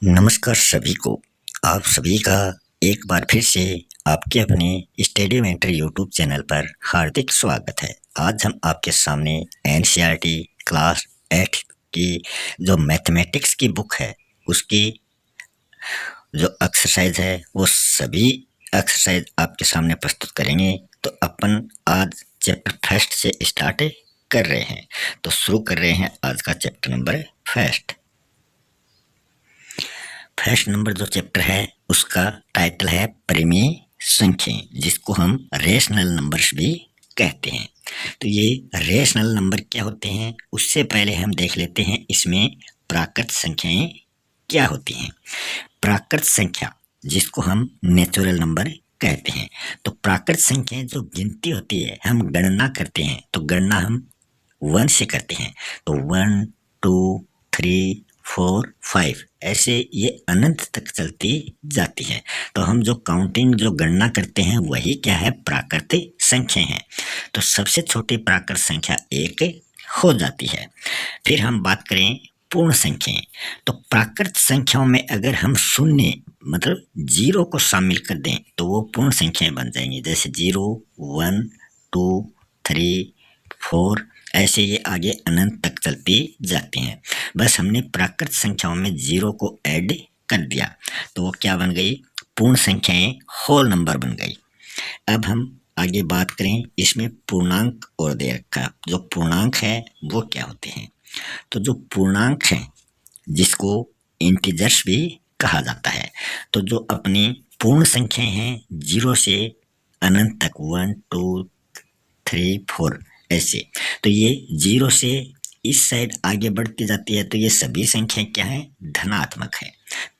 नमस्कार सभी को। आप सभी का एक बार फिर से आपके अपने स्टडी मेंटर यूट्यूब चैनल पर हार्दिक स्वागत है। आज हम आपके सामने एनसीईआरटी क्लास 8 की जो मैथमेटिक्स की बुक है उसकी जो एक्सरसाइज है वो सभी एक्सरसाइज आपके सामने प्रस्तुत करेंगे। तो अपन आज चैप्टर फर्स्ट से स्टार्ट कर रहे हैं। तो शुरू कर रहे हैं आज का chapter number first. First number जो चैप्टर है उसका टाइटल है परिमेय संख्याएं, जिसको हम रेशनल नंबर्स भी कहते हैं। तो ये रेशनल नंबर क्या होते हैं उससे पहले हम देख लेते हैं इसमें प्राकृत संख्याएं क्या होती हैं। प्राकृत संख्या जिसको हम नेचुरल नंबर कहते हैं। तो प्राकृत संख्याएं जो गिनती होती है, हम गणना करते हैं तो गणना हम 1 से करते हैं। तो 1 2 3 4 5 ऐसे ये अनंत तक चलती जाती है। तो हम जो काउंटिंग जो गणना करते हैं वही क्या है, प्राकृतिक संख्या है। तो सबसे छोटी प्राकृत संख्या 1 हो जाती है। फिर हम बात करें पूर्ण संख्याएं। तो प्राकृत संख्याओं में अगर हम शून्य मतलब 0 को शामिल कर दें तो वो पूर्ण संख्याएं बन जाएंगी। जैसे 0 1 2 3 4 ऐसे ये आगे अनंत तक चलती जाती हैं। बस हमने प्राकृत संख्याओं में 0 को ऐड कर दिया तो वो क्या बन गई, पूर्ण संख्याएं होल नंबर बन गई। अब हम आगे बात करें इसमें पूर्णांक और दे रखा। जो पूर्णांक है वो क्या होते हैं। तो जो पूर्णांक है जिसको इंटीजर्स भी कहा जाता है। तो जो अपनी पूर्ण संख्याएं हैं 0 से अनंत तक 1 2 3 4 ऐसे, तो ये 0 से इस साइड आगे बढ़ती जाती है। तो ये सभी संख्याएं क्या है, धनात्मक है।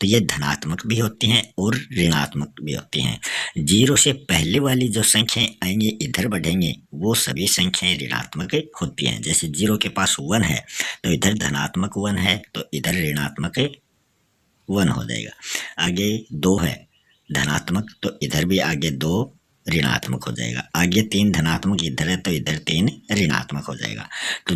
तो ये धनात्मक भी होती हैं और ऋणात्मक भी होती हैं। 0 से पहले वाली जो संख्याएं आएंगी इधर बढ़ेंगे वो सभी संख्याएं ऋणात्मक होती हैं। जैसे 0 के पास 1 है तो इधर धनात्मक 1 है तो इधर ऋणात्मक 1 हो जाएगा। आगे 2 है धनात्मक तो इधर भी आगे 2 ऋणात्मक हो जाएगा। आगे 3 धनात्मक इधर है तो इधर 3 ऋणात्मक हो जाएगा। तो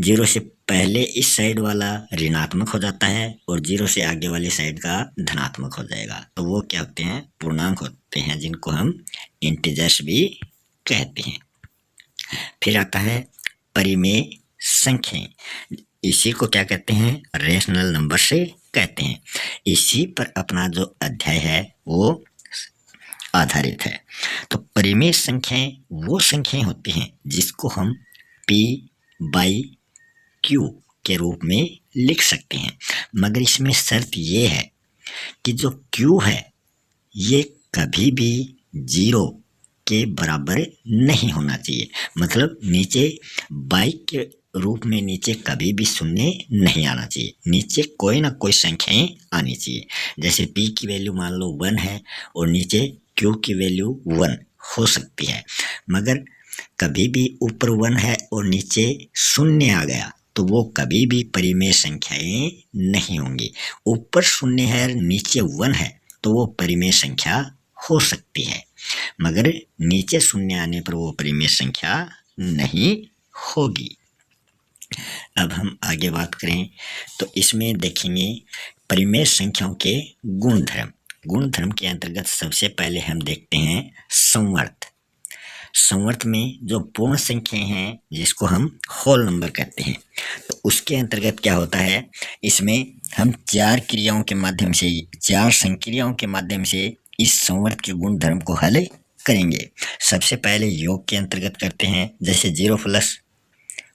0 से पहले इस साइड वाला ऋणात्मक हो जाता है और 0 से आगे वाली साइड का धनात्मक हो जाएगा। तो वो क्या होते हैं, पूर्णांक होते हैं जिनको हम इंटीजर्स भी कहते हैं। फिर आता है परिमेय संख्याएं। इसी को क्या कहते हैं, रेशनल नंबर से कहते हैं। इसी पर अपना जो अध्याय है वो आधारित है। तो परिमेय संख्याएं वो संख्याएं होती हैं जिसको हम P/Q के रूप में लिख सकते हैं। मगर इसमें शर्त ये है कि जो Q है ये कभी भी 0 के बराबर नहीं होना चाहिए। मतलब नीचे बाइक के रूप में नीचे कभी भी शून्य नहीं आना चाहिए। नीचे कोई ना कोई संख्याएं आनी चाहिए। जैसे P की वैल्यू मान लो 1 है और नीचे Q की वैल्यू 1 हो सकती है। मगर कभी भी ऊपर 1 है और नीचे शून्य आ गया तो वो कभी भी परिमेय संख्याएं नहीं होंगी। ऊपर शून्य है नीचे 1 है तो वो परिमेय संख्या हो सकती है, मगर नीचे शून्य आने पर वो परिमेय संख्या नहीं होगी। अब हम आगे बात करें तो इसमें देखेंगे परिमेय संख्याओं के गुणधर्म। गुणधर्म के अंतर्गत सबसे पहले हम देखते हैं संवर्त। संवर्त में जो पूर्ण संख्याएं हैं जिसको हम होल नंबर कहते हैं, तो उसके अंतर्गत क्या होता है, इसमें हम 4 क्रियाओं के माध्यम से 4 संक्रियाओं के माध्यम से इस संवर्त के गुणधर्म को हल करेंगे। सबसे पहले योग के अंतर्गत करते हैं। जैसे 0 +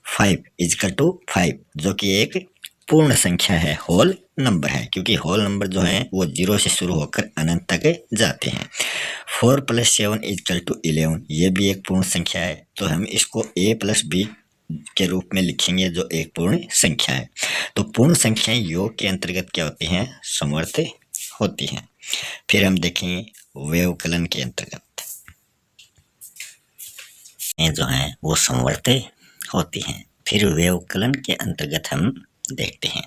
5 = 5 जो कि एक पूर्ण संख्या है, होल नंबर है, क्योंकि होल नंबर जो है वो 0 से शुरू होकर अनंत तक जाते हैं। 4 + 7 = 11 ये भी एक पूर्ण संख्या है। तो हम इसको a + b के रूप में लिखेंगे जो एक पूर्ण संख्या है। तो पूर्ण संख्याएं योग के अंतर्गत क्या होती हैं, समवर्त होती हैं। फिर हम देखेंगे व्यवकलन के अंतर्गत जो है वो समवर्त होती हैं। फिर व्यवकलन के अंतर्गत हम देखते हैं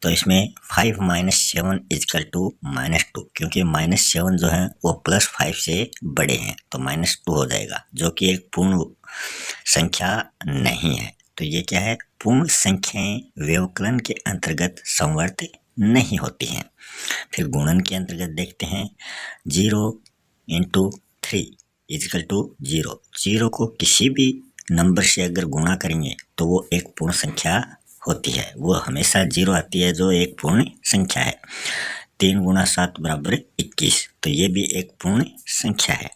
तो इसमें 5 - 7 = -2, क्योंकि -7 जो है वो +5 से बड़े हैं तो -2 हो जाएगा, जो कि एक पूर्ण संख्या नहीं है। तो ये क्या है, पूर्ण संख्याएं व्यवकलन के अंतर्गत समवर्त नहीं होती हैं। फिर गुणन के अंतर्गत देखते हैं 0 × 3 इजिकल टू 0। 0 को किसी भी नंबर से अगर गुणा करेंगे तो वो एक पूर्ण संख्या होती है, वो हमेशा 0 आती है जो एक पूर्ण संख्या है। 3 × 7 = 21, तो ये भी एक पूर्ण संख्या है।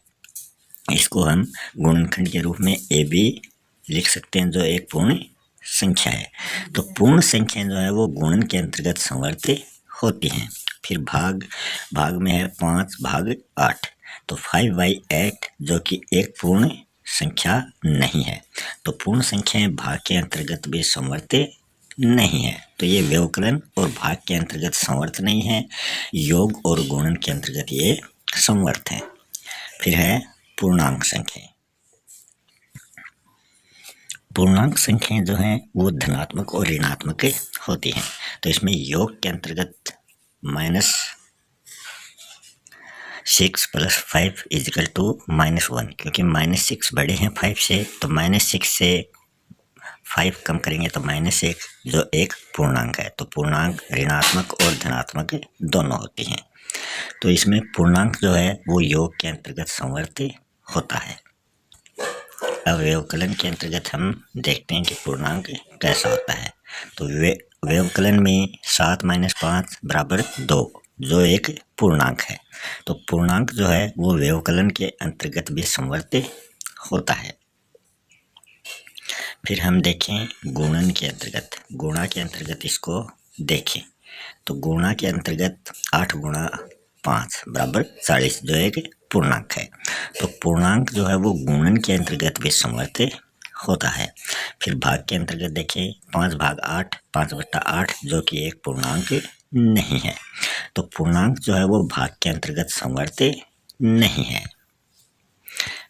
इसको हम गुणनखंड के रूप में ए भी लिख सकते हैं जो एक पूर्ण संख्या है। तो पूर्ण संख्या जो है वो गुणन के अंतर्गत संवर्त होती हैं। फिर भाग में है 5/8, तो 5/8 जो कि एक पूर्ण संख्या नहीं है, तो पूर्ण संख्याएं भाग के अंतर्गत भी संवर्त नहीं है, तो ये व्यवकलन और भाग के अंतर्गत संवर्त नहीं है, योग और गुणन के अंतर्गत ये संवर्त है। फिर है पूर्णांक संख्या। पूर्णांक संख्याएं जो हैं वो धनात्मक और ऋणात्मक होती हैं। तो इसमें योग के अंतर्गत -6 + 5 = -1, क्योंकि -6 बड़े हैं 5 से, तो -6 से 5 कम करेंगे तो -1 जो एक पूर्णांक है। तो पूर्णांक ऋणात्मक और धनात्मक दोनों होती हैं। तो इसमें पूर्णांक जो है वो योग के अंतर्गत संवर्त होता है। अब व्यवकलन के अंतर्गत हम देखते हैं कि पूर्णांक कैसा होता है। तो व्यवकलन में 7 - 5 = 2 जो एक पूर्णांक है। तो पूर्णांक जो है वो व्यवकलन के अंतर्गत भी संवर्त होता है। फिर हम देखें गुणन के अंतर्गत, गुणा के अंतर्गत इसको देखें तो गुणा के अंतर्गत 8 × 5 = 40 जो एक पूर्णांक है। तो पूर्णांक जो है वो गुणन के अंतर्गत भी संवर्त होता है। फिर भाग के अंतर्गत देखें 5/8 5/8 जो कि एक पूर्णांक नहीं है, तो पूर्णांक जो है वो भाग के अंतर्गत संवर्त नहीं है।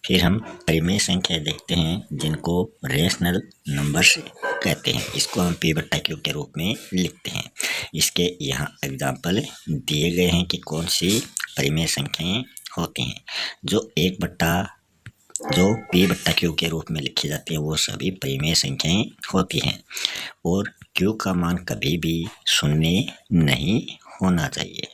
फिर हम परिमेय संख्या देखते हैं जिनको रेशनल नंबर्स कहते हैं। इसको हम P/Q के रूप में लिखते हैं। इसके यहाँ एग्जाम्पल दिए गए हैं कि कौन सी परिमेय संख्याएं होती हैं। जो P/Q के रूप में लिखी जाती है वो सभी परिमेय संख्याएं होती हैं, और Q का मान कभी भी शून्य नहीं होना चाहिए।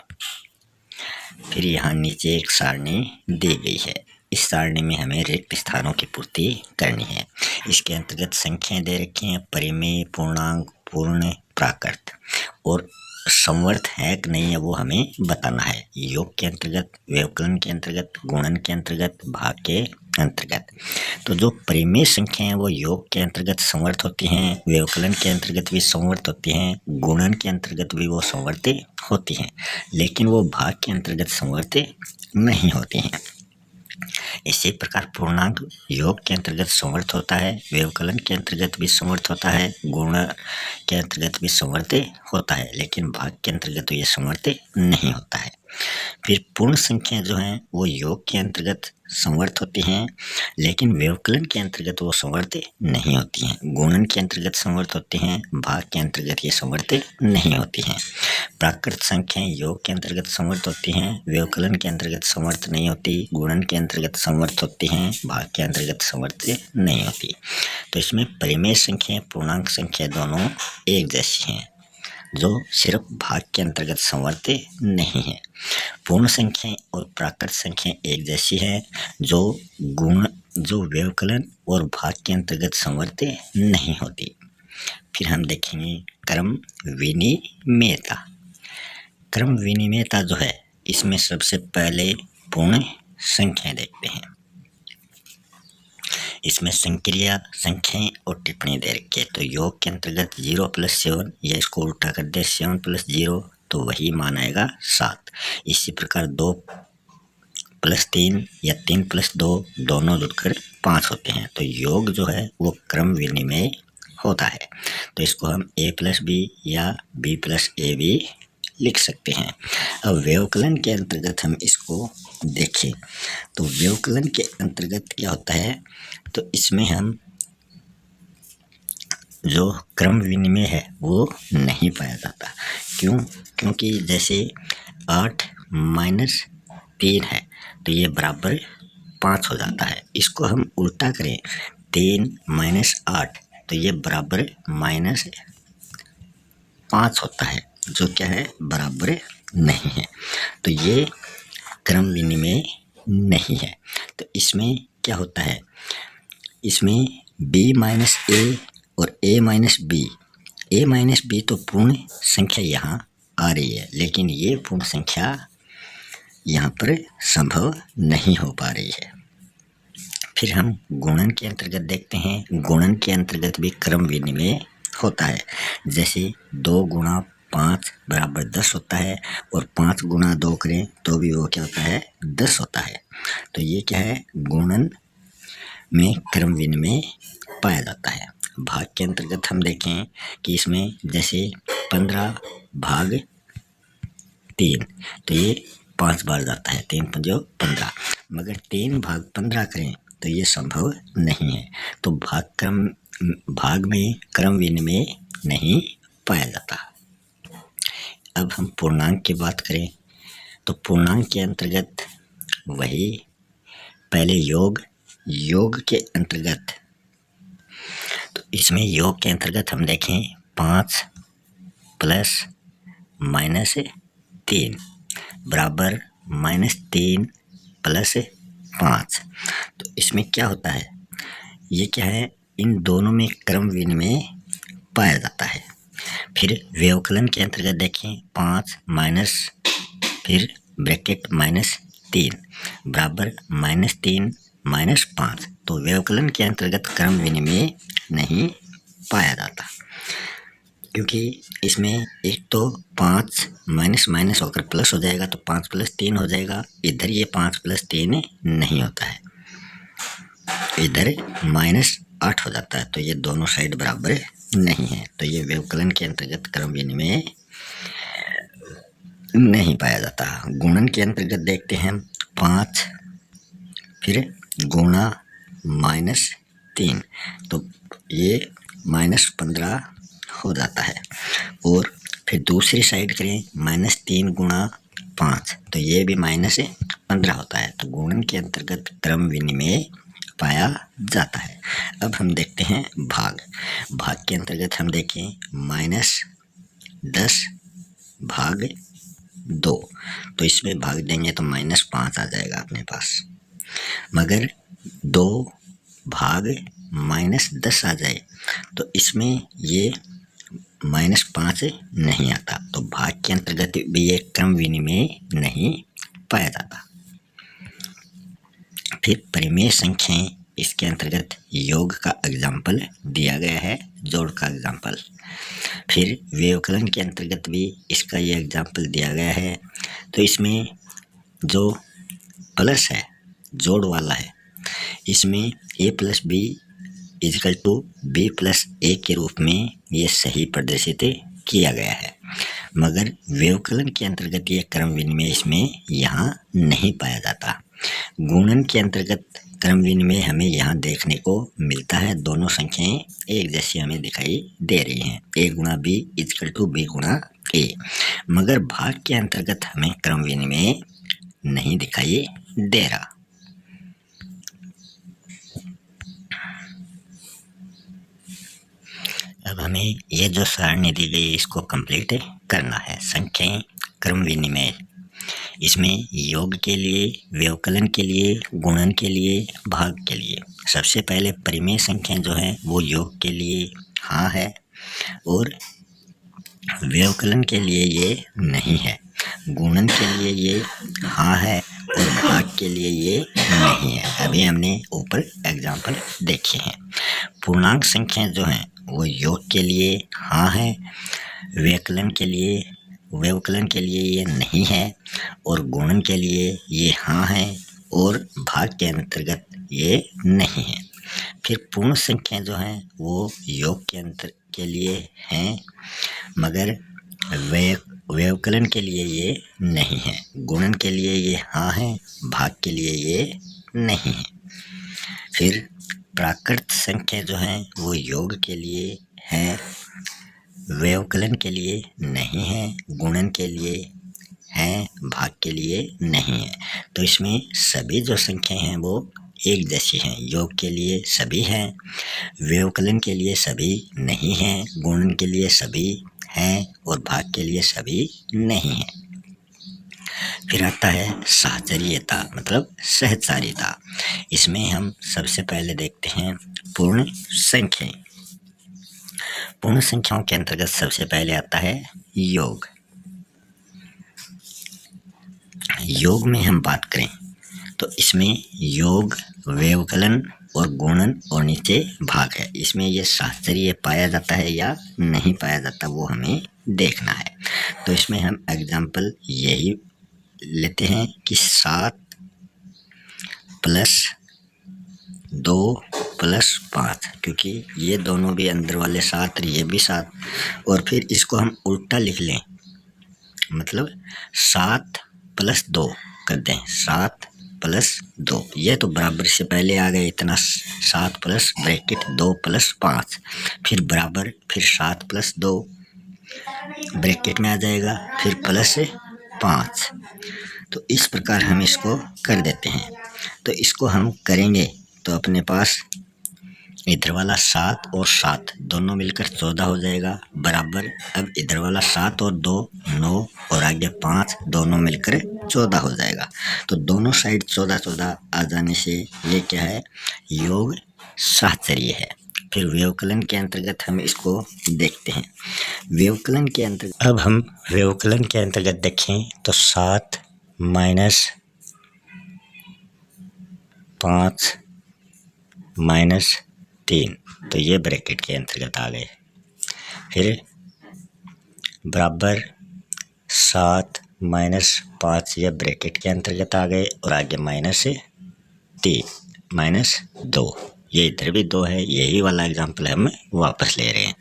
फिर यहाँ नीचे एक सारणी दी गई है। इस सारणी में हमें रिक्त स्थानों की पूर्ति करनी है। इसके अंतर्गत संख्याएं दे रखी हैं, परिमेय, पूर्णांक, पूर्ण, प्राकृत, और संवर्त है कि नहीं है वो हमें बताना है। योग के अंतर्गत, व्यवकलन के अंतर्गत, गुणन के अंतर्गत, भाग के अंतर्गत। तो जो परिमेय संख्याएं वो योग के अंतर्गत संवर्त होती हैं, व्यवकलन के अंतर्गत भी संवर्त होती हैं, गुणन के अंतर्गत भी वो संवर्त होती हैं, लेकिन वो भाग के अंतर्गत संवर्त नहीं होती हैं। इसी प्रकार पूर्णांक योग के अंतर्गत संवर्त होता है, व्यवकलन के अंतर्गत भी संवर्त होता है, गुण के अंतर्गत भी संवर्त होता है, लेकिन भाग के अंतर्गत ये संवर्त नहीं होता है। फिर पूर्ण संख्या जो हैं वो योग के अंतर्गत संवर्त होती हैं, लेकिन व्यवकलन के अंतर्गत वो संवर्त नहीं होती हैं। गुणन के अंतर्गत संवर्त होते हैं, भाग के अंतर्गत ये संवर्त नहीं होती हैं। प्राकृत संख्याएं योग के अंतर्गत संवर्त होती हैं, व्यवकलन के अंतर्गत संवर्त नहीं होती, गुणन के अंतर्गत संवर्त होती हैं, भाग के अंतर्गत संवर्त नहीं होती। तो इसमें परिमेय संख्या, पूर्णांक संख्या दोनों एक जैसी हैं, जो सिर्फ भाग के अंतर्गत संवर्त नहीं है। पूर्ण संख्याएं और प्राकृत संख्याएं एक जैसी है, जो व्यवकलन और भाग के अंतर्गत संवर्त नहीं होती। फिर हम देखेंगे क्रम विनिमेयता। क्रम विनिमेयता जो है इसमें सबसे पहले पूर्ण संख्याएं देखते हैं। इसमें संक्रिया संख्याएं और टिप्पणी दे रखी है। तो योग के अंतर्गत 0 + 7, या इसको उल्टा कर दे 7 + 0 तो वही मान आएगा 7। इसी प्रकार 2 + 3 या 3 + 2 दोनों जुड़कर 5 होते हैं। तो योग जो है वो क्रम विनिमेय होता है। तो इसको हम A + B या B + A भी लिख सकते हैं। अब व्यवकलन के अंतर्गत हम इसको देखें तो व्यवकलन के अंतर्गत क्या होता है, तो इसमें हम जो क्रम विनिमय है वो नहीं पाया जाता। क्यों? क्योंकि जैसे 8 - 3 है तो ये बराबर 5 हो जाता है। इसको हम उल्टा करें 3 - 8 तो ये बराबर -5 होता है। जो क्या है, बराबर नहीं है। तो ये क्रम विनिमय नहीं है। तो इसमें क्या होता है, इसमें b माइनस ए और a माइनस बी तो पूर्ण संख्या यहाँ आ रही है, लेकिन ये पूर्ण संख्या यहाँ पर संभव नहीं हो पा रही है। फिर हम गुणन के अंतर्गत देखते हैं। गुणन के अंतर्गत भी क्रम विनिमय होता है। जैसे 2 गुणा 5 बराबर 10 होता है, और 5 गुणा 2 करें तो भी वो क्या होता है, 10 होता है। तो ये क्या है, गुणन में क्रम विनिमय पाया जाता है। भाग के अंतर्गत हम देखें कि इसमें जैसे 15 भाग 3, तो ये 5 बार जाता है, 3 पंजो 15, मगर 3 भाग 15 करें तो ये संभव नहीं है। तो भाग में क्रम विनिमय नहीं पाया जाता। अब हम पूर्णांक की बात करें तो पूर्णांक के अंतर्गत वही पहले योग के अंतर्गत, तो इसमें योग के अंतर्गत हम देखें 5 प्लस माइनस 3 बराबर -3 प्लस 5। तो इसमें क्या होता है, ये क्या है, इन दोनों में क्रम विनिमय पाया जाता है। फिर व्यवकलन के अंतर्गत देखें 5 माइनस फिर ब्रैकेट -3 बराबर -3 -5। तो व्यवकलन के अंतर्गत क्रम विनिमय नहीं पाया जाता, क्योंकि इसमें एक तो 5 माइनस माइनस होकर प्लस हो जाएगा, तो 5 + 3 हो जाएगा। इधर ये 5 + 3 नहीं होता है, इधर -8 हो जाता है। तो ये दोनों साइड बराबर नहीं है। तो ये व्यवकलन के अंतर्गत क्रम विनिमय नहीं पाया जाता। गुणन के अंतर्गत देखते हैं 5 फिर गुणा -3, तो ये -15 हो जाता है। और फिर दूसरी साइड करें -3 गुणा 5, तो ये भी -15 होता है। तो गुणन के अंतर्गत क्रम विनिमय पाया जाता है। अब हम देखते हैं भाग के अंतर्गत हम देखें -10 भाग 2, तो इसमें भाग देंगे तो -5 आ जाएगा अपने पास, मगर 2 भाग -10 आ जाए तो इसमें ये -5 नहीं आता। तो भाग के अंतर्गत भी एक क्रम विनिमय नहीं पाया जाता। फिर परिमेय संख्याएं, इसके अंतर्गत योग का एग्जाम्पल दिया गया है, जोड़ का एग्जाम्पल। फिर व्यवकलन के अंतर्गत भी इसका ये एग्जाम्पल दिया गया है। तो इसमें जो प्लस है, जोड़ वाला है, इसमें a + b = b + a के रूप में ये सही प्रदर्शित किया गया है, मगर व्यवकलन के अंतर्गत ये क्रम विनिमय इसमें यहाँ नहीं पाया जाता। गुणन के अंतर्गत क्रम विनिमय हमें यहाँ देखने को मिलता है। दोनों संख्याएं एक जैसी हमें दिखाई दे रही हैं, a × b = b × a, मगर भाग के अंतर्गत हमें क्रम विनिमय नहीं दिखाई दे रहा। अब हमें ये जो सारणी दी गई इसको कंप्लीट करना है। संख्याएं, क्रम विनिमय, इसमें योग के लिए, व्यवकलन के लिए, गुणन के लिए, भाग के लिए। सबसे पहले परिमेय संख्याएं जो हैं वो योग के लिए हाँ है और व्यवकलन के लिए ये नहीं है। गुणन के लिए ये हाँ है और भाग के लिए ये नहीं है। अभी हमने ऊपर एग्जाम्पल देखे हैं। पूर्णांक संख्याएं जो हैं वो योग के लिए हाँ है, व्यवकलन के लिए ये नहीं है, और गुणन के लिए ये हाँ है और भाग के अंतर्गत ये नहीं है। फिर पूर्ण संख्याएं जो हैं वो योग के लिए हैं, मगर व्यवकलन के लिए ये नहीं है। गुणन के लिए ये हाँ है, भाग के लिए ये नहीं है। फिर प्राकृत संख्या जो हैं वो योग के लिए हैं, व्यवकलन के लिए नहीं है, गुणन के लिए हैं, भाग के लिए नहीं है। तो इसमें सभी जो संख्याएं हैं वो एक जैसी हैं। योग के लिए सभी हैं, व्यवकलन के लिए सभी नहीं हैं, गुणन के लिए सभी हैं और भाग के लिए सभी नहीं हैं। फिर आता है साहचर्यता मतलब सहचारिता। इसमें हम सबसे पहले देखते हैं पूर्ण संख्या। पूर्ण संख्याओं के अंतर्गत सबसे पहले आता है योग। योग में हम बात करें तो इसमें योग, व्यवकलन और गुणन और नीचे भाग है। इसमें ये साहचर्य पाया जाता है या नहीं पाया जाता वो हमें देखना है। तो इसमें हम एग्जाम्पल यही लेते हैं कि 7 + 2 + 5, क्योंकि ये दोनों भी अंदर वाले 7 और ये भी 7, और फिर इसको हम उल्टा लिख लें मतलब 7 + 2 कर दें। 7 + 2 ये तो बराबर से पहले आ गए इतना 7 प्लस ब्रैकेट 2 + 5, फिर बराबर फिर 7 + 2 ब्रैकेट में आ जाएगा, फिर +5। तो इस प्रकार हम इसको कर देते हैं। तो इसको हम करेंगे तो अपने पास इधर वाला 7 और 7 दोनों मिलकर 14 हो जाएगा बराबर। अब इधर वाला 7 और 2 9 और आगे 5 दोनों मिलकर 14 हो जाएगा। तो दोनों साइड 14 आ जाने से ये क्या है, योग साहचर्य है। फिर व्यवकलन के अंतर्गत हम इसको देखते हैं। व्यवकलन के अंतर्गत अब हम व्यवकलन के अंतर्गत देखें तो 7 - 5 - 3 तो ये ब्रैकेट के अंतर्गत आ गए। फिर बराबर 7 - 5 ये ब्रैकेट के अंतर्गत आ गए और आगे -2 ये इधर भी 2 है। यही वाला एग्जाम्पल हम वापस ले रहे हैं।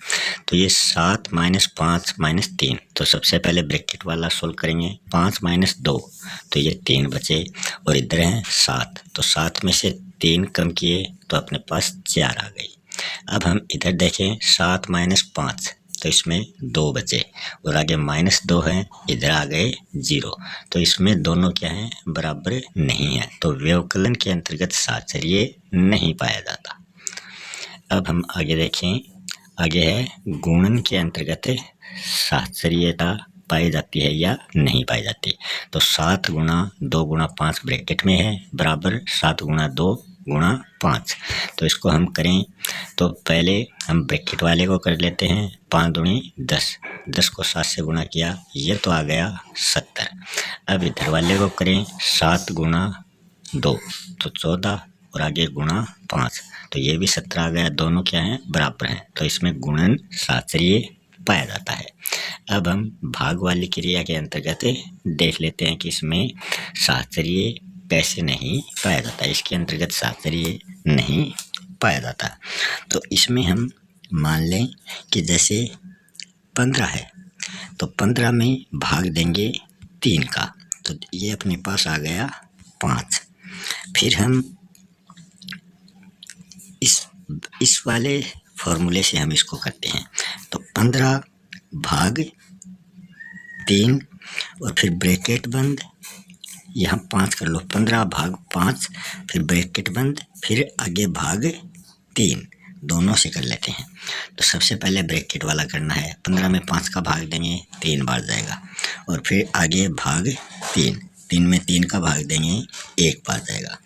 तो ये 7 - 5 - 3 तो सबसे पहले ब्रैकेट वाला सोल्व करेंगे। 5 - 2 तो ये 3 बचे और इधर हैं 7 तो 7 में से 3 कम किए तो अपने पास 4 आ गई। अब हम इधर देखें 7 - 5 तो इसमें 2 बचे और आगे -2 है, इधर आ गए 0। तो इसमें दोनों क्या हैं, बराबर नहीं है। तो व्यवकलन के अंतर्गत साहचर्य नहीं पाया जाता। अब हम आगे देखें, आगे है गुणन के अंतर्गत साहचर्यता पाई जाती है या नहीं पाई जाती। तो 7 × 2 × 5 ब्रैकेट में है बराबर 7 × 2 × 5। तो इसको हम करें तो पहले हम ब्रैकेट वाले को कर लेते हैं। 5 दूनी 10, 10 को 7 से गुणा किया ये तो आ गया 70। अब इधर वाले को करें 7 × 2 तो 14 और आगे गुणा 5 तो ये भी 17 आ गया। दोनों क्या हैं, बराबर हैं। तो इसमें गुणन साहचर्य पाया जाता है। अब हम भाग वाली क्रिया के अंतर्गत देख लेते हैं कि इसमें साहचर्य कैसे नहीं पाया जाता। इसके अंतर्गत साहचर्य नहीं पाया जाता। तो इसमें हम मान लें कि जैसे 15 है तो 15 में भाग देंगे 3 का तो ये अपने पास आ गया 5। फिर हम इस वाले फॉर्मूले से हम इसको करते हैं। तो 15 भाग 3 और फिर ब्रैकेट बंद, यहाँ 5 कर लो। 15 भाग 5 फिर ब्रैकेट बंद फिर आगे भाग 3 दोनों से कर लेते हैं। तो सबसे पहले ब्रैकेट वाला करना है। 15 में 5 का भाग देंगे 3 बार जाएगा और फिर आगे भाग 3, 3 में 3 का भाग देंगे 1 बार जाएगा।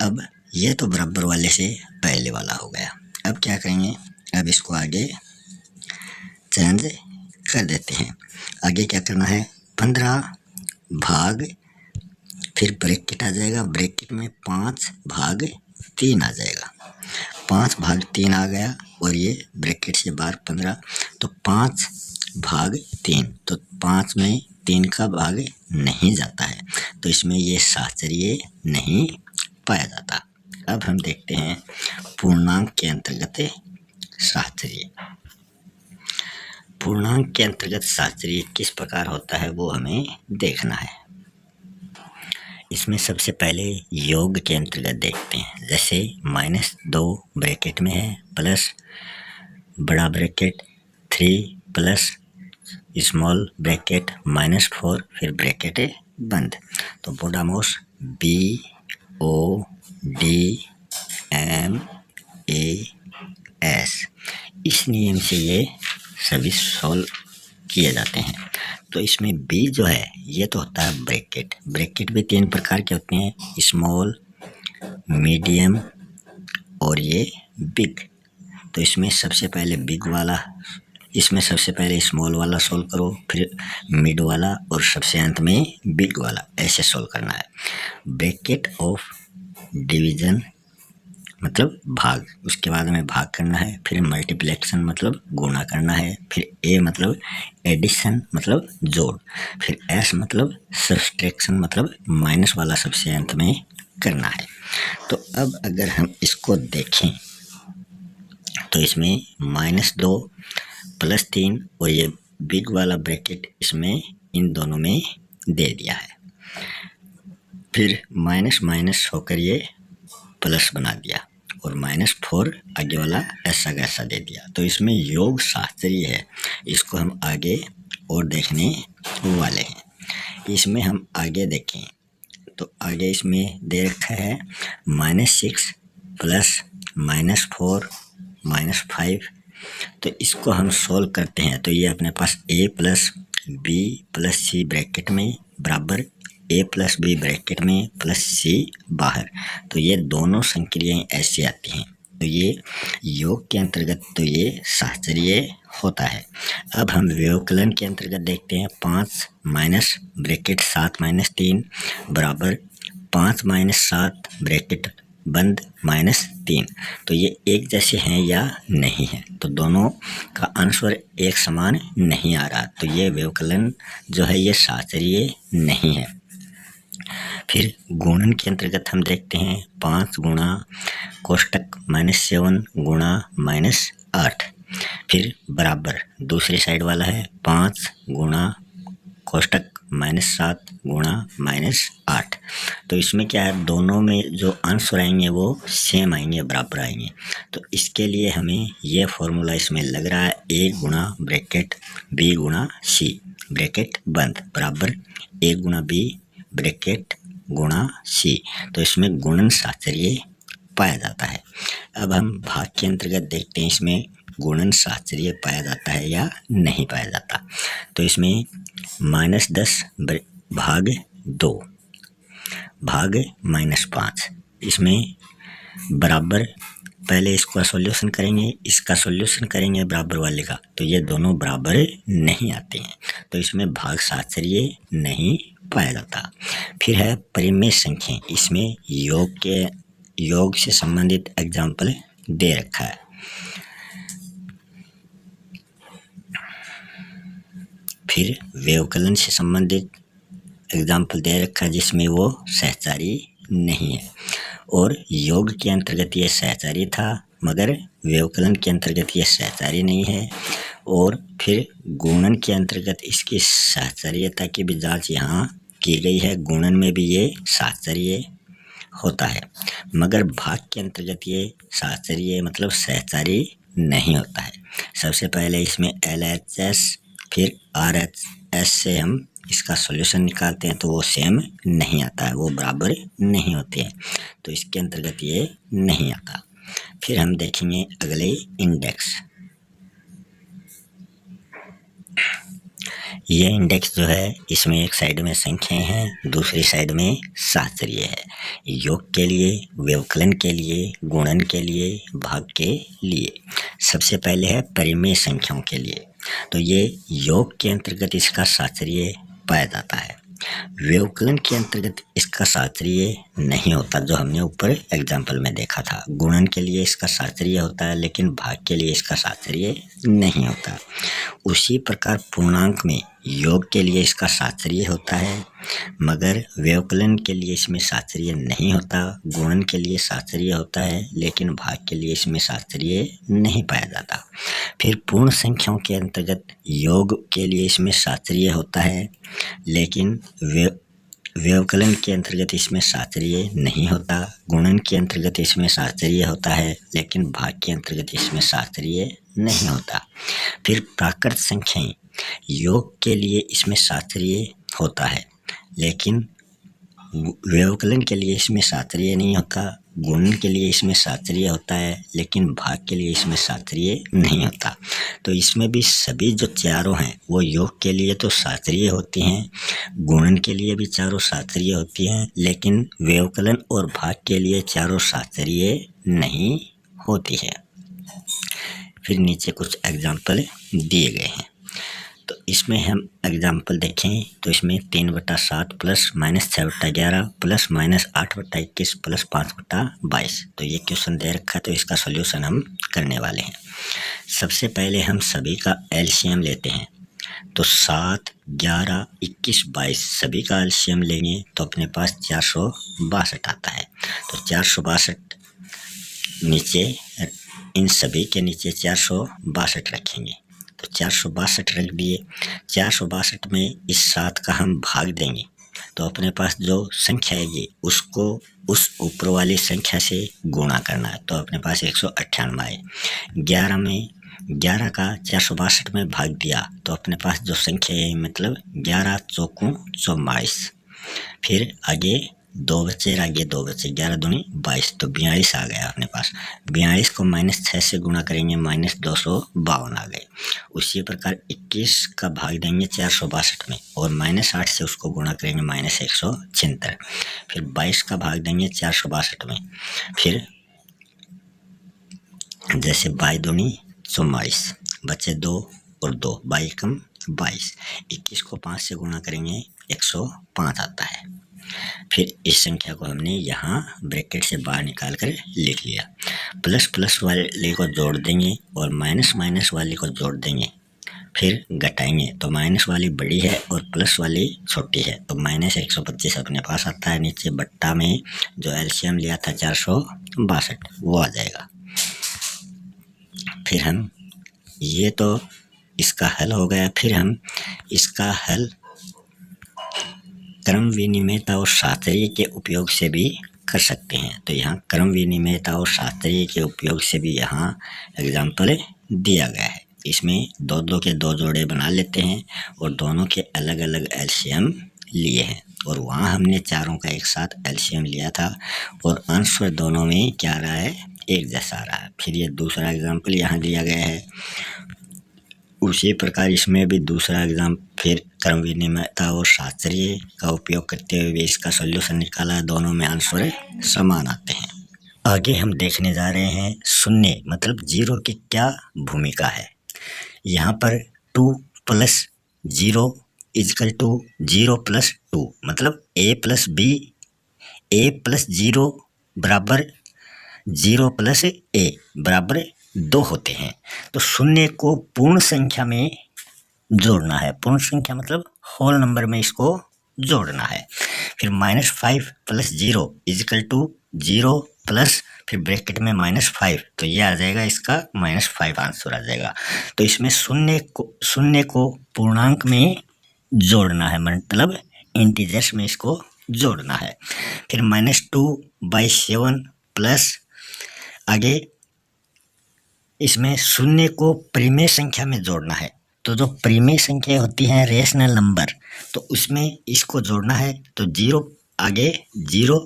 अब ये तो बराबर वाले से पहले वाला हो गया। अब क्या करेंगे, अब इसको आगे चेंज कर देते हैं। आगे क्या करना है, 15 भाग फिर ब्रैकेट आ जाएगा, ब्रैकेट में 5 भाग 3 आ जाएगा। 5 भाग 3 आ गया और ये ब्रैकेट से बाहर 15 तो 5 भाग 3 तो 5 में 3 का भाग नहीं जाता है। तो इसमें ये साहचर्य नहीं पाया जाता। अब हम देखते हैं पूर्णांक के अंतर्गत साहचर्य। पूर्णांक के अंतर्गत साहचर्य किस प्रकार होता है वो हमें देखना है। इसमें सबसे पहले योग के अंतर्गत देखते हैं। जैसे -2 ब्रैकेट में है प्लस बड़ा ब्रैकेट 3 प्लस स्मॉल ब्रैकेट -4 फिर ब्रैकेट बंद। तो बोडामोस BODMAS इस नियम से ये सभी सॉल्व किए जाते हैं। तो इसमें बी जो है ये तो होता है ब्रैकेट। ब्रैकेट भी 3 प्रकार के होते हैं, स्मॉल, मीडियम और ये बिग। तो इसमें सबसे पहले बिग वाला, इसमें सबसे पहले स्मॉल वाला सोल्व करो, फिर मिड वाला और सबसे अंत में बिग वाला, ऐसे सोल्व करना है। ब्रैकेट ऑफ डिवीजन मतलब भाग, उसके बाद में भाग करना है, फिर मल्टीप्लिकेशन मतलब गुणा करना है, फिर ए मतलब एडिशन मतलब जोड़, फिर एस मतलब सब्सट्रैक्शन मतलब माइनस वाला सबसे अंत में करना है। तो अब अगर हम इसको देखें तो इसमें -2 + 3 और ये बिग वाला ब्रैकेट इसमें इन दोनों में दे दिया है, फिर माइनस माइनस होकर ये प्लस बना दिया और -4 आगे वाला ऐसा कैसा दे दिया। तो इसमें योग शास्त्रीय है, इसको हम आगे और देखने वाले हैं। इसमें हम आगे देखें तो आगे इसमें दे रखा है -6 + -4 -5। तो इसको हम सोल्व करते हैं तो ये अपने पास a + b + c ब्रैकेट में बराबर a + b ब्रैकेट में प्लस c बाहर। तो ये दोनों संक्रियाएं ऐसी आती हैं। तो ये योग के अंतर्गत तो ये शास्त्रीय होता है। अब हम व्यवकलन के अंतर्गत देखते हैं। 5 माइनस ब्रैकेट 7 - 3 बराबर 5 - 7 ब्रैकेट बंद -3। तो ये एक जैसे हैं या नहीं है, तो दोनों का आंसर एक समान नहीं आ रहा, तो ये व्यवकलन जो है ये शास्त्रीय नहीं है। फिर गुणन के अंतर्गत हम देखते हैं 5 गुणा कोष्टक -7 गुणा -8, फिर बराबर दूसरी साइड वाला है 5 गुणा कोष्टक -7 गुणा -8। तो इसमें क्या है, दोनों में जो आंसर आएंगे वो सेम आएंगे, बराबर आएंगे। तो इसके लिए हमें ये फॉर्मूला इसमें लग रहा है a गुणा ब्रैकेट b गुणा c ब्रैकेट बंद बराबर a गुणा b ब्रैकेट गुणा c। तो इसमें गुणन शास्त्रीय पाया जाता है। अब हम भाग के अंतर्गत देखते हैं इसमें गुणन शास्त्रीय पाया जाता है या नहीं पाया जाता। तो इसमें -10 भाग 2 भाग -5, इसमें बराबर पहले इसका सॉल्यूशन करेंगे, इसका सॉल्यूशन करेंगे बराबर वाले का, तो ये दोनों बराबर नहीं आते हैं, तो इसमें भाग शास्त्रीय नहीं पाया जाता। फिर है परिमेय संख्या, इसमें योग से संबंधित एग्जाम्पल दे रखा है। फिर व्यवकलन से संबंधित एग्जाम्पल दे रखा है जिसमें वो सहचारी नहीं है, और योग के अंतर्गत ये सहचारी था मगर व्यवकलन के अंतर्गत ये सहचारी नहीं है। और फिर गुणन के अंतर्गत इसकी सहचार्यता की भी जांच यहाँ की गई है, गुणन में भी ये सहचार्य होता है, मगर भाग के अंतर्गत ये सहचार्य मतलब सहचारी नहीं होता है। सबसे पहले इसमें LHS फिर RHS से हम इसका सॉल्यूशन निकालते हैं, तो वो सेम नहीं आता है, वो बराबर नहीं होते हैं, तो इसके अंतर्गत ये नहीं आता। फिर हम देखेंगे अगले इंडेक्स। ये इंडेक्स जो है इसमें एक साइड में संख्याएं हैं, दूसरी साइड में शास्त्रीय है। योग के लिए, व्यवकलन के लिए, गुणन के लिए, भाग के लिए। सबसे पहले है परिमेय संख्याओं के लिए, तो ये योग के अंतर्गत इसका शास्त्रीय पाया जाता है। व्यवकलन के अंतर्गत इसका शास्त्रीय नहीं होता, जो हमने ऊपर एग्जाम्पल में देखा था। गुणन के लिए इसका शास्त्रीय होता है, लेकिन भाग के लिए इसका शास्त्रीय नहीं होता। उसी प्रकार पूर्णांक में योग के लिए इसका शास्त्रीय होता है, मगर व्यवकलन के लिए इसमें शास्त्रीय नहीं होता। गुणन के लिए शास्त्रीय होता है, लेकिन भाग के लिए इसमें शास्त्रीय नहीं पाया जाता। फिर पूर्ण संख्याओं के अंतर्गत योग के लिए इसमें शास्त्रीय होता है, लेकिन व्यवकलन के अंतर्गत इसमें शास्त्रीय नहीं होता। गुणन के अंतर्गत इसमें शास्त्रीय होता है, लेकिन भाग के अंतर्गत इसमें शास्त्रीय नहीं होता। फिर प्राकृत संख्याएं, योग के लिए इसमें शास्त्रीय होता है, लेकिन व्यवकलन के लिए इसमें शास्त्रीय नहीं होता। गुणन के लिए इसमें शास्त्रीय होता है, लेकिन भाग के लिए इसमें शास्त्रीय नहीं होता। तो इसमें भी सभी जो चारों हैं वो योग के लिए तो शास्त्रीय होती हैं, गुणन के लिए भी चारों शास्त्रीय होती हैं, लेकिन व्यवकलन और भाग के लिए चारों शास्त्रीय नहीं होती है। फिर नीचे कुछ एग्जाम्पल दिए गए हैं, तो इसमें हम एग्जाम्पल देखें तो इसमें 3/7 प्लस -6/11 प्लस -8/21 प्लस 5/22। तो ये क्वेश्चन दे रखा है, तो इसका सॉल्यूशन हम करने वाले हैं। सबसे पहले हम सभी का एलसीएम लेते हैं, तो 7, 11, 21, 22 सभी का एलसीएम लेंगे तो अपने पास 462 आता है। तो 462 नीचे, इन सभी के नीचे 462 रखेंगे, तो 462 रख दिए। 462 में इस 7 का हम भाग देंगे तो अपने पास जो संख्या आएगी उसको उस ऊपर वाली संख्या से गुणा करना है, तो अपने पास 198 आए। 11 में 11 का 462 में भाग दिया तो अपने पास जो संख्या है मतलब 11 चौकू 44। फिर आगे 2 बचे, आगे 2 बचे, 11 दूनी 22, तो 42 आ गया अपने पास। 42 को -6 से गुणा करेंगे -252 आ गए। उसी प्रकार 21 का भाग देंगे 462 में और -8 से उसको गुणा करेंगे -176। फिर 22 का भाग देंगे 462 में, फिर जैसे 22 दूनी 44, बचे 2 और 2, 22 कम 22। 21 को 5 से गुणा करेंगे 105 आता है। फिर इस संख्या को हमने यहाँ ब्रैकेट से बाहर निकाल कर लिख लिया। प्लस प्लस वाले को जोड़ देंगे और माइनस माइनस वाले को जोड़ देंगे, फिर घटाएंगे तो माइनस वाली बड़ी है और प्लस वाली छोटी है, तो -125 अपने पास आता है। नीचे बट्टा में जो एलसीएम लिया था 462 वो आ जाएगा। फिर हम ये तो इसका हल हो गया। फिर हम इसका हल क्रम विनिमयता और शास्त्रीय के उपयोग से भी कर सकते हैं। तो यहाँ क्रम विनिमयता और शास्त्रीय के उपयोग से भी यहाँ एग्जाम्पल दिया गया है। इसमें 2 के 2 जोड़े बना लेते हैं और दोनों के अलग अलग एलसीएम लिए हैं, और वहाँ हमने चारों का एक साथ एलसीएम लिया था और आंसर दोनों में क्या रहा है, एक जैसा रहा है। फिर ये दूसरा एग्जाम्पल यहाँ दिया गया है। उसी प्रकार इसमें भी दूसरा एग्जाम फिर क्रम विनिमयता और शास्त्रीय का उपयोग करते हुए भी इसका सॉल्यूशन निकाला, दोनों में आंसर समान आते हैं। आगे हम देखने जा रहे हैं शून्य मतलब 0 की क्या भूमिका है। यहाँ पर 2 + 0 = 0 + 2 मतलब a + b, a + 0 बराबर 0 + a बराबर 2 होते हैं। तो शून्य को पूर्ण संख्या में जोड़ना है, पूर्ण संख्या मतलब होल नंबर में इसको जोड़ना है। फिर -5 + 0 = 0 प्लस फिर ब्रैकेट में -5, तो ये आ जाएगा इसका -5 आंसर आ जाएगा। तो इसमें शून्य को पूर्णांक में जोड़ना है, मतलब इंटीजर्स में इसको जोड़ना है। फिर -2/7 प्लस आगे इसमें शून्य को परिमेय संख्या में जोड़ना है। तो जो परिमेय संख्या होती है रेशनल नंबर, तो उसमें इसको जोड़ना है। तो 0 आगे 0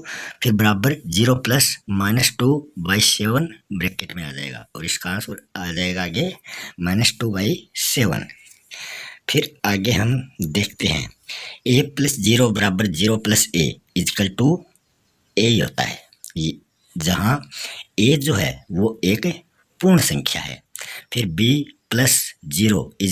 फिर बराबर 0 + -2/7 ब्रैकेट में आ जाएगा और इसका आंसर आ जाएगा आगे -2/7। फिर आगे हम देखते हैं a + 0 बराबर 0 + a = a होता है, जहाँ a जो है वो एक पूर्ण संख्या है। फिर b + 0 =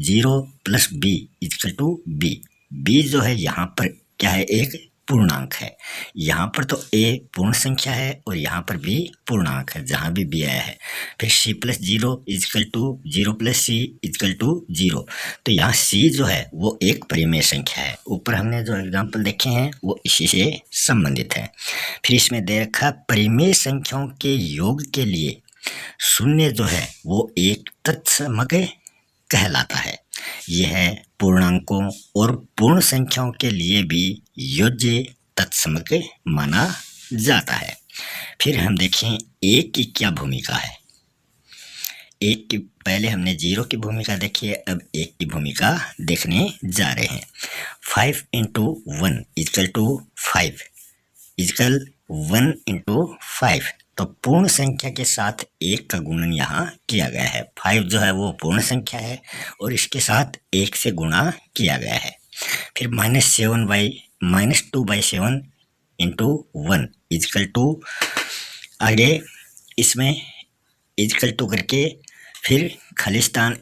0 + b = b। b जो है यहाँ पर क्या है, एक पूर्णांक है। यहाँ पर तो a पूर्ण संख्या है और यहाँ पर b पूर्णांक है, जहाँ भी b आया है। फिर c + 0 = 0 + c = 0। तो यहाँ c जो है वो एक परिमेय संख्या है। ऊपर हमने जो एग्जाम्पल देखे हैं वो इसी से संबंधित है। फिर इसमें दे रखा परिमेय संख्याओं के योग के लिए शून्य जो है वो एक तत्समक कहलाता है। यह पूर्णांकों और पूर्ण संख्याओं के लिए भी योज्य तत्समक माना जाता है। फिर हम देखें एक की क्या भूमिका है। एक की पहले हमने 0 की भूमिका देखी है, अब एक की भूमिका देखने जा रहे हैं। 5 × 1 = 5 इजकल 1 इंटू 5। तो पूर्ण संख्या के साथ 1 का गुणन यहाँ किया गया है। 5 जो है वो पूर्ण संख्या है और इसके साथ 1 से गुणा किया गया है। फिर -2/7 इंटू 1 इजकल टू, आगे इसमें इजकल टू करके फिर खालिस्तान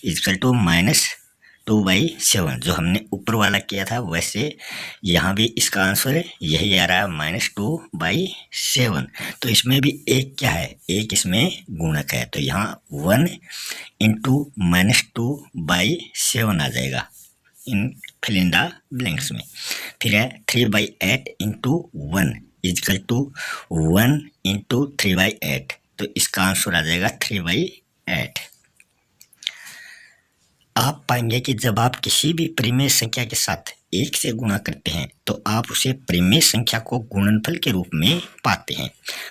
इजकल टू -2/7 जो हमने ऊपर वाला किया था, वैसे यहाँ भी इसका आंसर यही आ रहा है -2/7। तो इसमें भी एक क्या है, एक इसमें गुणक है, तो यहाँ 1 इंटू -2/7 आ जाएगा इन फिल इन द ब्लैंक्स में। फिर है 3/8 इंटू 1 इजकल टू 1 इंटू 3/8, तो इसका आंसर आ जाएगा 3/8। आप पाएंगे कि जब आप किसी भी परिमेय संख्या के साथ 1 से गुणा करते हैं तो आप उसे परिमेय संख्या को गुणनफल के रूप में पाते हैं।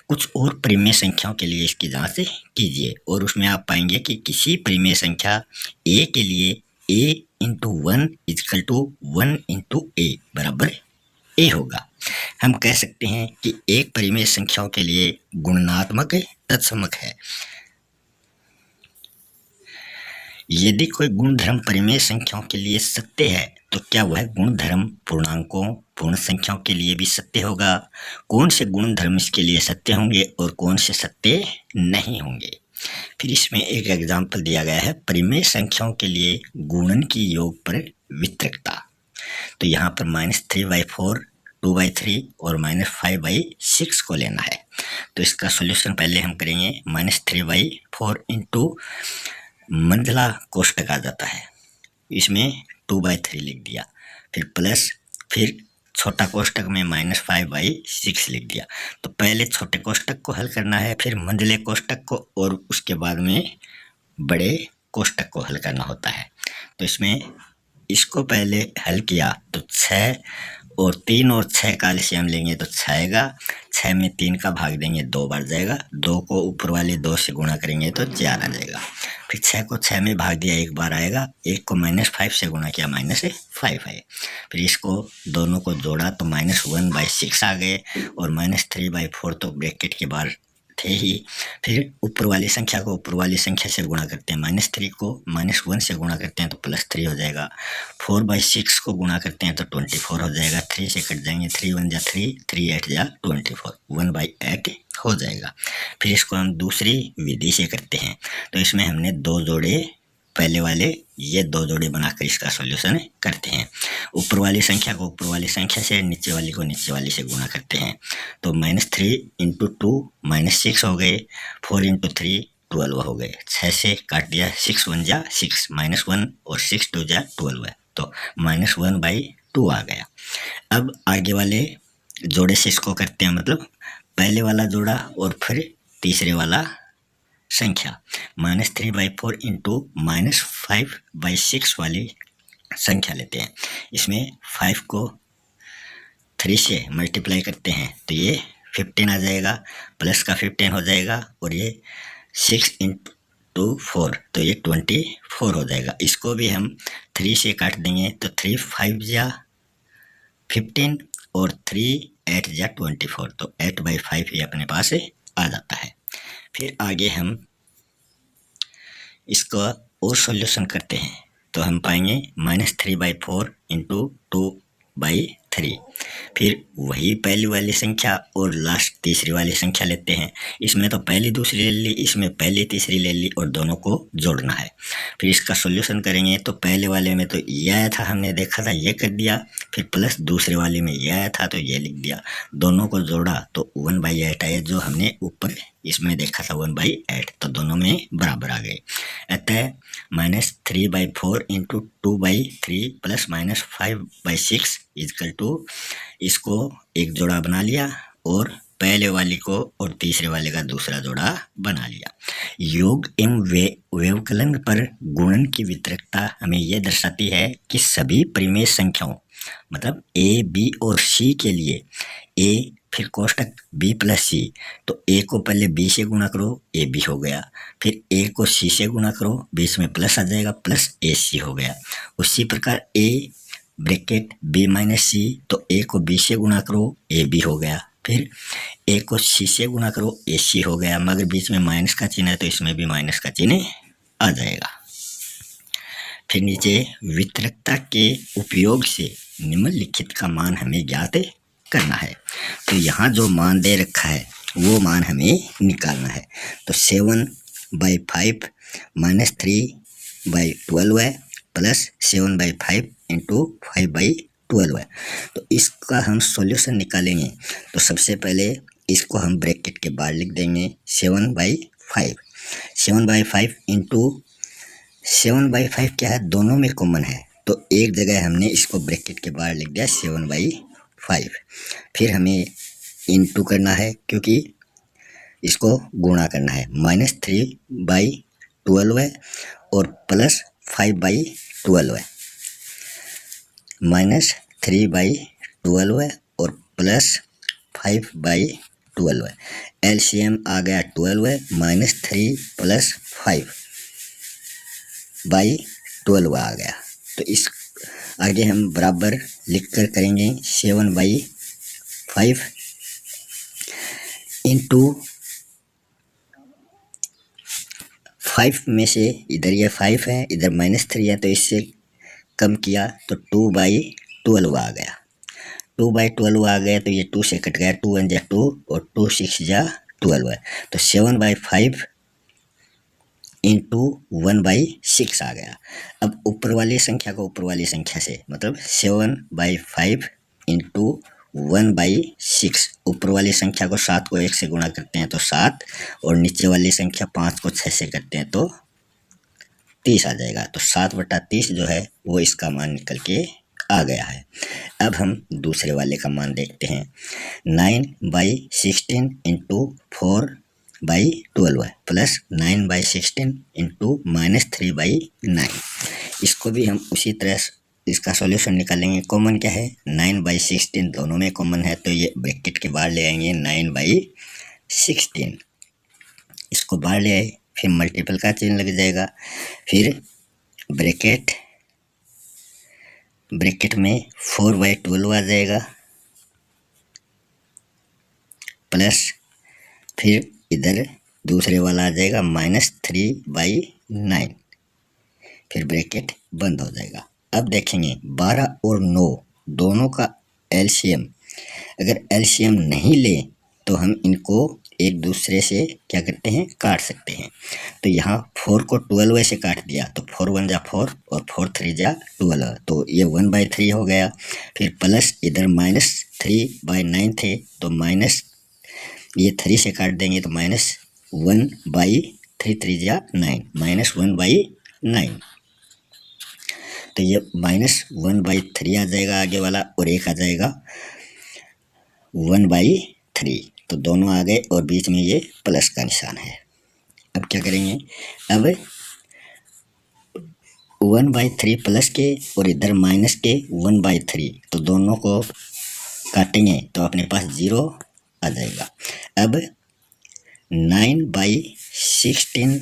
कुछ और परिमेय संख्याओं के लिए इसकी जांच कीजिए और उसमें आप पाएंगे कि किसी परिमेय संख्या a के लिए a into 1 is equal to 1 into a बराबर a होगा। हम कह सकते हैं कि एक परिमेय संख्याओं के लिए गुणनात्मक तत्समक है। यदि कोई गुणधर्म परिमेय संख्याओं के लिए सत्य है तो क्या वह गुणधर्म पूर्णांकों पूर्ण संख्याओं के लिए भी सत्य होगा? कौन से गुणधर्म इसके लिए सत्य होंगे और कौन से सत्य नहीं होंगे? फिर इसमें एक एग्जाम्पल दिया गया है, परिमेय संख्याओं के लिए गुणन की योग पर वितरकता। तो यहाँ पर -3/4, 2/3 और -5/6 को लेना है। तो इसका सॉल्यूशन पहले हम करेंगे। -3/4 इंटू मंझला कोष्टक आ जाता है, इसमें 2/3 लिख दिया, फिर प्लस, फिर छोटा कोष्टक में -5/6 लिख दिया। तो पहले छोटे कोष्टक को हल करना है, फिर मंझले कोष्टक को, और उसके बाद में बड़े कोष्टक को हल करना होता है। तो इसमें इसको पहले हल किया तो 6 और 3 और 6 का एलसीएम लेंगे तो 6 आएगा। 6 में 3 का भाग देंगे 2 बार जाएगा, 2 को ऊपर वाले 2 से गुणा करेंगे तो 4 आ जाएगा। फिर 6 को 6 में भाग दिया 1 बार आएगा, 1 को -5 से गुणा किया -5 है। फिर इसको दोनों को जोड़ा तो -1/6 आ गए और -3/4 तो ब्रैकेट के बाहर थे ही। फिर ऊपर वाली संख्या को ऊपर वाली संख्या से गुणा करते हैं, -3 को -1 से गुणा करते हैं तो +3 हो जाएगा। 4/6 को गुणा करते हैं तो 24 हो जाएगा, 3 से कट जाएंगे, 3 1 जा 3, 3 8 जा 24, 1/8 हो जाएगा। फिर इसको हम दूसरी विधि से करते हैं, तो इसमें हमने 2 जोड़े, पहले वाले ये 2 जोड़े बनाकर इसका सॉल्यूशन करते हैं। ऊपर वाली संख्या को ऊपर वाली संख्या से, नीचे वाली को नीचे वाली से गुणा करते हैं। तो -3 इंटू 2 -6 हो गए, 4 इंटू 3 12 हो गए, 6 से काट दिया, 6 1 जा 6, -1 और 6 2 जा 12 है, तो -1/2 आ गया। अब आगे वाले जोड़े से इसको करते हैं, मतलब पहले वाला जोड़ा और फिर तीसरे वाला संख्या। -3/4 इंटू -5/6 वाली संख्या लेते हैं। इसमें 5 को 3 से मल्टीप्लाई करते हैं तो ये 15 आ जाएगा, प्लस का 15 हो जाएगा, और ये 6 इंटू 4 तो ये 24 हो जाएगा। इसको भी हम 3 से काट देंगे तो 3 5 जा 15 और 3 8 जा 24, तो 8/5 ये अपने पास आ जाता है। फिर आगे हम इसका और सॉल्यूशन करते हैं तो हम पाएंगे -3/4 इंटू 2/3। फिर वही पहली वाली संख्या और लास्ट तीसरी वाली संख्या लेते हैं। इसमें तो पहली दूसरी ले ली, इसमें पहली तीसरी ले ली और दोनों को जोड़ना है। फिर इसका सॉल्यूशन करेंगे तो पहले वाले में तो ये आया था, हमने देखा था, ये कर दिया, फिर प्लस दूसरे वाले में ये आया था तो ये लिख दिया, दोनों को जोड़ा तो 1/8 आया, जो हमने ऊपर इसमें देखा था 1/8, तो दोनों में बराबर आ गए। अतः -3/4 इंटू 2/3 प्लस -5/6 इजकल टू, इसको एक जोड़ा बना लिया और पहले वाले को और तीसरे वाले का दूसरा जोड़ा बना लिया। योग एवं व्यवकलन पर गुणन की वितरकता हमें यह दर्शाती है कि सभी परिमेय संख्याओं, मतलब a, b और c के लिए a फिर कोष्टक b प्लस c, तो a को पहले b से गुणा करो, ab हो गया, फिर a को c से गुणा करो, बीच में प्लस आ जाएगा, प्लस ac हो गया। उसी प्रकार a ब्रैकेट b माइनस सी, तो a को b से गुणा करो ए बी हो गया, फिर a को c से गुणा करो ए सी हो गया, मगर बीच में माइनस का चिन्ह है तो इसमें भी माइनस का चिन्ह आ जाएगा। फिर नीचे वितरकता के उपयोग से निम्नलिखित का मान हमें ज्ञात करना है। तो यहाँ जो मान दे रखा है वो मान हमें निकालना है। तो 7/5 माइनस 3/12 है, प्लस 7/5 इंटू 5/12 है। तो इसका हम सॉल्यूशन निकालेंगे। तो सबसे पहले इसको हम ब्रैकेट के बाहर लिख देंगे 7/5। 7/5 इंटू 7/5 क्या है, दोनों में कॉमन है, तो एक जगह हमने इसको ब्रैकेट के बाहर लिख दिया 7/5। फिर हमें इंटू करना है क्योंकि इसको गुणा करना है, -3/12 है और प्लस 5/12 है, -3/12 है और प्लस 5/12 है। एलसीएम आ गया 12 है, -3 प्लस 5/12 आ गया। तो इस आगे हम बराबर लिख कर करेंगे 7/5 इंटू 5 में से इधर ये 5 है, इधर -3 है, तो इससे कम किया तो 2/12 आ गया। 2/12 आ गया तो ये 2 से कट गया, 2 1 जा 2 और 2 6 जा 12 है। तो 7/5 इंटू 1/6 आ गया। अब ऊपर वाली संख्या को ऊपर वाली संख्या से, मतलब 7/5 इंटू 1/6, ऊपर वाली संख्या को 7 को 1 से गुणा करते हैं तो 7, और नीचे वाली संख्या 5 को 6 से करते हैं तो 30 आ जाएगा। तो 7/30 जो है वो इसका मान निकल के आ गया है। अब हम दूसरे वाले का मान देखते हैं। 9/16 इंटू 4/12 है, प्लस 9/16 इंटू -3/9। इसको भी हम उसी तरह इसका सॉल्यूशन निकालेंगे। कॉमन क्या है, 9/16 दोनों में कॉमन है, तो ये ब्रैकेट के बाहर ले आएंगे 9/16, इसको बाहर ले आए, फिर मल्टीपल का चिन्ह लग जाएगा, फिर ब्रैकेट में 4/12 आ जाएगा, प्लस फिर इधर दूसरे वाला आ जाएगा -3/9, फिर ब्रैकेट बंद हो जाएगा। अब देखेंगे 12 और 9 दोनों का एलसीएम, अगर एलसीएम नहीं ले तो हम इनको एक दूसरे से क्या करते हैं, काट सकते हैं। तो यहाँ 4 को 12 से काट दिया तो 4 1 जा 4 और 4 3 जा 12, तो ये 1/3 हो गया। फिर प्लस इधर -3/9 थे तो माइनस ये 3 से काट देंगे तो -1/3 3 जा 9, -1/9, तो ये -1/3 आ जाएगा आगे वाला, और एक आ जाएगा 1/3, तो दोनों आ गए और बीच में ये प्लस का निशान है। अब क्या करेंगे, अब 1/3 प्लस के और इधर माइनस के 1/3, तो दोनों को काटेंगे तो अपने पास 0 आ जाएगा। अब 9/16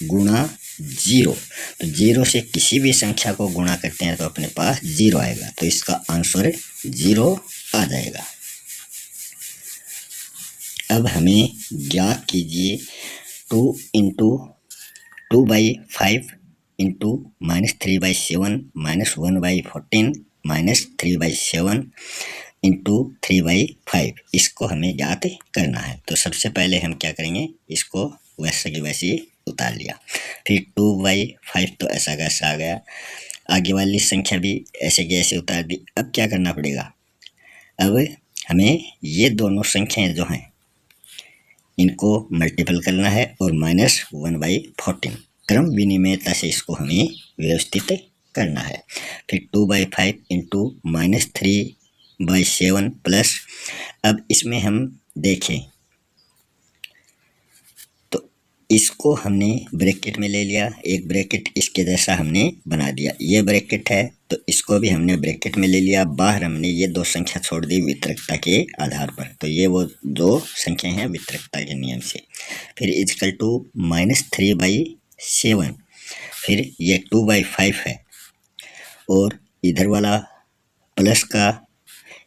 गुणा 0, तो 0 से किसी भी संख्या को गुणा करते हैं तो अपने पास 0 आएगा, तो इसका आंसर 0 आ जाएगा। अब हमें ज्ञात कीजिए 2 इंटू 2/5 इंटू -3/7 -1/14 -3/7 इंटू 3/5, इसको हमें ज्ञात करना है। तो सबसे पहले हम क्या करेंगे, इसको वैसे की वैसे उतार लिया, फिर 2/5 तो ऐसा कैसा आ गया, आगे वाली संख्या भी ऐसे की ऐसे उतार दी। अब क्या करना पड़ेगा, अब हमें ये दोनों संख्याएं जो हैं इनको मल्टीपल करना है और -1/14 क्रम विनिमयता से इसको हमें व्यवस्थित करना है। फिर 2/5 इंटू -3/7 प्लस, अब इसमें हम देखें तो इसको हमने ब्रैकेट में ले लिया, एक ब्रैकेट इसके जैसा हमने बना दिया, ये ब्रैकेट है तो इसको भी हमने ब्रैकेट में ले लिया, बाहर हमने ये दो संख्या छोड़ दी वितरकता के आधार पर, तो ये वो दो संख्या हैं वितरकता के नियम से। फिर इजकल टू -3/7, फिर ये 2/5 है और इधर वाला प्लस का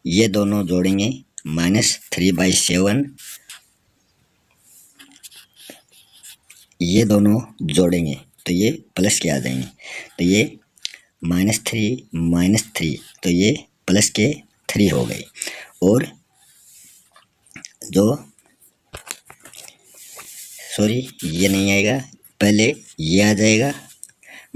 ये दोनों जोड़ेंगे -3/7, ये दोनों जोड़ेंगे तो ये प्लस के आ जाएंगे, तो ये -3 तो ये प्लस के 3 हो गए। और जो सॉरी ये नहीं आएगा, पहले ये आ जाएगा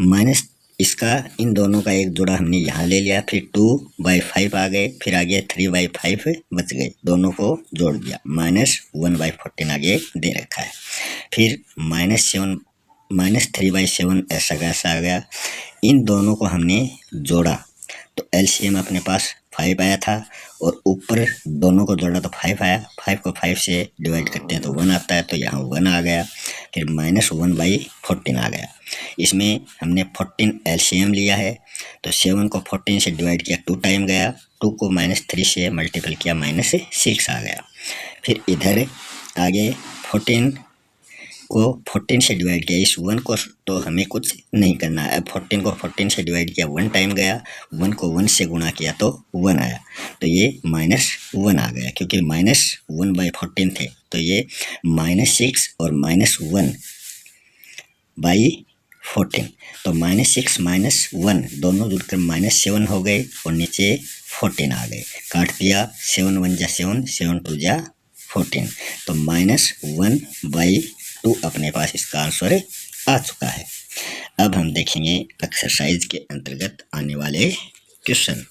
माइनस, इसका इन दोनों का एक जोड़ा हमने यहाँ ले लिया, फिर 2/5 आ गए, फिर आगे 3/5 बच गए, दोनों को जोड़ दिया, -1/14 आगे दे रखा है। फिर -3/7 ऐसा कैसा आ गया। इन दोनों को हमने जोड़ा तो एलसीएम अपने पास 5 आया था, और ऊपर दोनों को जोड़ा तो 5 आया, 5 को 5 से डिवाइड करते हैं तो 1 आता है, तो यहाँ 1 आ गया। फिर -1/14 आ गया। इसमें हमने 14 एलसीएम लिया है, तो 7 को 14 से डिवाइड किया 2 टाइम गया, 2 को -3 से मल्टीपल किया -6 आ गया। फिर इधर आगे 14 को 14 से डिवाइड किया, इस 1 को तो हमें कुछ नहीं करना है। 14 को 14 से डिवाइड किया 1 टाइम गया, 1 को 1 से गुणा किया तो 1 आया, तो ये -1 आ गया, क्योंकि -1/14 थे, तो ये -6 और -1/14, तो -6 -1 दोनों जुड़कर -7 हो गए, और नीचे 14 आ गए, काट दिया, 7 1 जा 7, 7 2 जा 14, तो -1/2 अपने पास इसका आंसर आ चुका है। अब हम देखेंगे एक्सरसाइज के अंतर्गत आने वाले क्वेश्चन।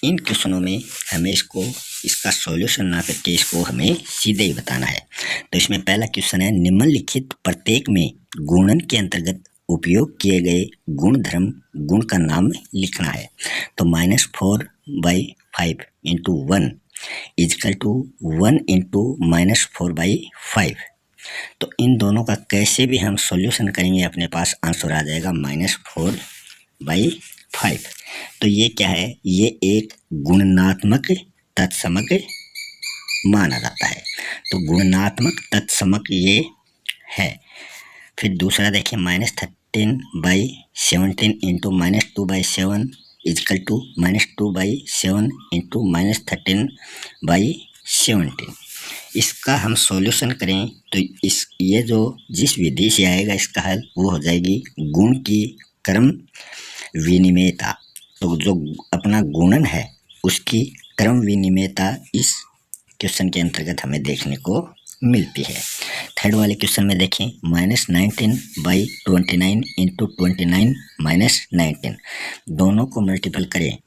इन क्वेश्चनों में हमें इसका सॉल्यूशन ना करके इसको हमें सीधे ही बताना है। तो इसमें पहला क्वेश्चन है, निम्नलिखित प्रत्येक में गुणन के अंतर्गत उपयोग किए गए गुणधर्म गुण का नाम लिखना है। तो -4/5 × 1 = 1 × -4/5। तो इन दोनों का कैसे भी हम सॉल्यूशन करेंगे अपने पास आंसर आ जाएगा -4/5। तो ये क्या है, ये एक गुणात्मक तत्समक माना जाता है, तो गुणात्मक तत्समक ये है। फिर दूसरा देखिए, -13/17 × -2/7 = -2/7 × -13/17। इसका हम सॉल्यूशन करें तो ये जो जिस विधि से आएगा इसका हल वो हो जाएगी गुण की क्रम विनिमयता। तो जो अपना गुणन है उसकी क्रम विनिमयता इस क्वेश्चन के अंतर्गत हमें देखने को मिलती है। थर्ड वाले क्वेश्चन में देखें, -19/29 × 29 - 19 दोनों को मल्टीपल करें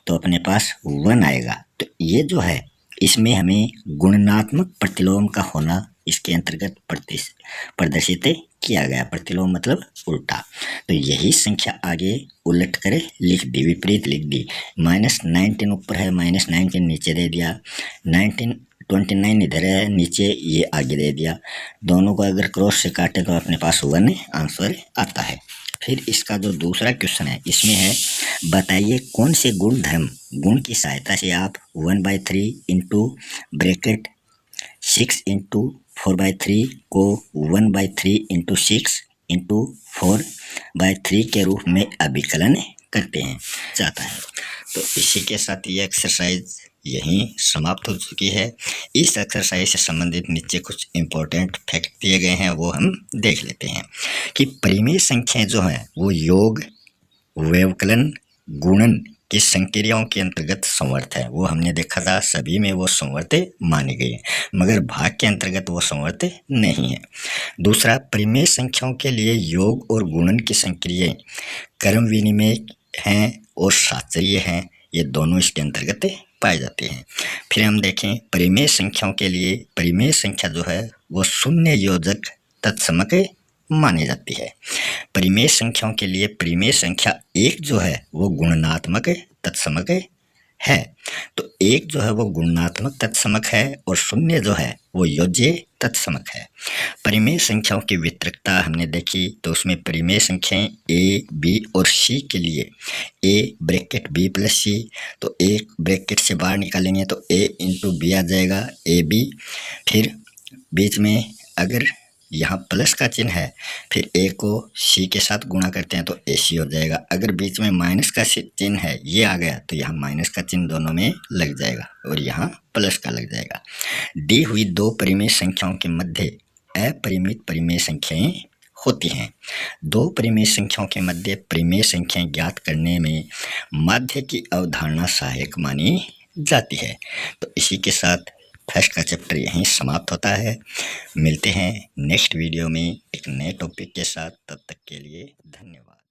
तो अपने पास 1 आएगा। तो ये जो है इसमें हमें गुणात्मक प्रतिलोम का होना इसके अंतर्गत प्रदर्शित किया गया। प्रतिलोम मतलब उल्टा, तो यही संख्या आगे उलट कर लिख दी, विपरीत लिख दी। -19 ऊपर है, -19 नीचे दे दिया, 29 इधर है, नीचे ये आगे दे दिया। दोनों को अगर क्रॉस से काटे तो अपने पास 1 आंसर आता है। फिर इसका जो दूसरा क्वेश्चन है इसमें है, बताइए कौन से गुणधर्म गुण की सहायता से आप 1/3 × 6 × 4/3 को 1/3 × 6 × 4/3 के रूप में अभिकलन करते हैं चाहता है। तो इसी के साथ ये एक्सरसाइज यहीं समाप्त हो चुकी है। इस एक्सरसाइज से संबंधित नीचे कुछ इम्पोर्टेंट फैक्ट दिए गए हैं, वो हम देख लेते हैं कि परिमेय संख्याएं जो हैं वो योग, व्यवकलन, गुणन की संक्रियाओं के अंतर्गत संवर्त है। वो हमने देखा था सभी में वो संवर्त माने गए, मगर भाग के अंतर्गत वो संवर्त नहीं है। दूसरा, परिमेय संख्याओं के लिए योग और गुणन की संक्रियाएं क्रम विनिमय हैं और शास्त्रीय हैं, ये दोनों इसके अंतर्गत पाए जाते हैं। फिर हम देखें परिमेय संख्याओं के लिए, परिमेय संख्या जो है वो शून्य योजक तत्समक मानी जाती है। परिमेय संख्याओं के लिए परिमेय संख्या 1 जो है वो गुणात्मक तत्समक है। तो 1 जो है वो गुणात्मक तत्समक है और 0 जो है वो योज्य तत्समक है। परिमेय संख्याओं की वितरकता हमने देखी, तो उसमें परिमेय संख्याएं A, B और C के लिए A ब्रैकेट B + C, तो एक ब्रैकेट से बाहर निकालेंगे तो A × B आ जाएगा, AB। फिर बीच में अगर यहाँ प्लस का चिन्ह है, फिर ए को सी के साथ गुणा करते हैं तो ए सी हो जाएगा। अगर बीच में माइनस का चिन्ह है, ये आ गया, तो यहाँ माइनस का चिन्ह दोनों में लग जाएगा और यहाँ प्लस का लग जाएगा। दी हुई दो परिमेय संख्याओं के मध्य अपरिमित परिमेय संख्याएं होती हैं। दो परिमेय संख्याओं के मध्य परिमेय संख्याएं ज्ञात करने में माध्य की अवधारणा सहायक मानी जाती है। तो इसी के साथ फर्स्ट का चैप्टर यहीं समाप्त होता है। मिलते हैं नेक्स्ट वीडियो में एक नए टॉपिक के साथ। तब तक के लिए धन्यवाद।